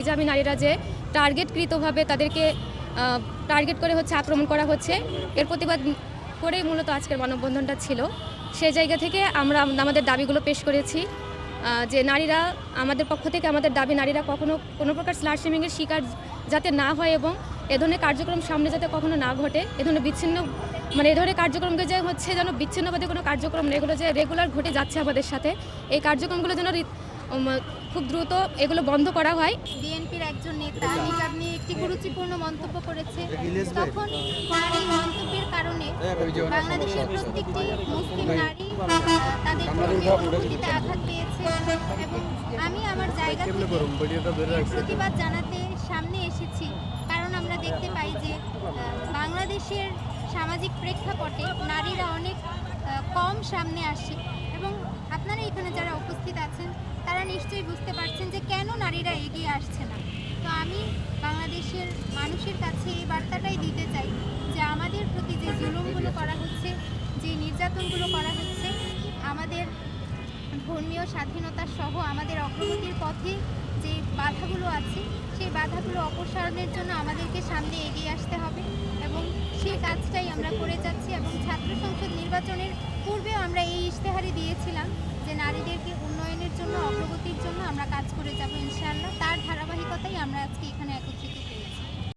Hijabi নারীরা যে টার্গেটকৃতভাবে তাদেরকে টার্গেট করে আক্রমণ করা হচ্ছে, এর প্রতিবাদ করেই মূলত আজকের মানববন্ধনটা ছিল। সেই জায়গা থেকে আমরা আমাদের দাবিগুলো পেশ করেছি যে নারীরা আমাদের পক্ষ থেকে আমাদের দাবি নারীরা কখনো কোনো প্রকার স্লাশিমিংয়ের শিকার যাতে না হয় এবং এ ধরনের কার্যক্রম সামনে যাতে কখনো না ঘটে। এ ধরনের এ ধরনের কার্যক্রমকে যে যেন বিচ্ছিন্নবাদী কোনো কার্যক্রম না, এগুলো যে রেগুলার ঘটে যাচ্ছে আমাদের সাথে, এই কার্যক্রমগুলো যেন খুব দ্রুত এগুলো বন্ধ করা হয়। বিএনপির একজন নেতা নিকাব নিয়ে একটি কুরুচিপূর্ণ মন্তব্য করেছে, তখন তার এই মন্তব্যের কারণে বাংলাদেশের প্রত্যেকটি মুসলিম নারী তাদের প্রতিতে আঘাত পেয়েছে এবং আমি আমার জায়গা থেকে প্রতিবাদ জানাতে সামনে এসেছি। কারণ আমরা দেখতে পাই যে বাংলাদেশের সামাজিক প্রেক্ষাপটে নারীরা অনেক কম সামনে আসে এবং আপনারা এখানে যারা উপস্থিত আছেন তারা নিশ্চয়ই বুঝতে পারছেন যে কেন নারীরা এগিয়ে আসছে না। তো আমি বাংলাদেশের মানুষের কাছে এই বার্তাটাই দিতে চাই যে আমাদের প্রতি যে জুলুমগুলো করা হচ্ছে, যে নির্যাতনগুলো করা হচ্ছে, আমাদের ধর্মীয় স্বাধীনতা সহ আমাদের অগ্রগতির পথে যে বাধাগুলো আছে সেই বাধাগুলো অপসারণের জন্য আমাদেরকে সামনে এগিয়ে আসতে হবে এবং সেই কাজটাই আমরা করে যাচ্ছি। এবং ছাত্র সংসদ নির্বাচনের পূর্বেও আমরা এই ইশতেহারই দিয়েছিলাম যে নারীদেরকে উন্নয়নের জন্য, অগ্রগতির জন্য আমরা কাজ করে যাব ইনশাআল্লাহ। তার ধারাবাহিকতাই আমরা আজকে এখানে একত্রিত হয়েছি।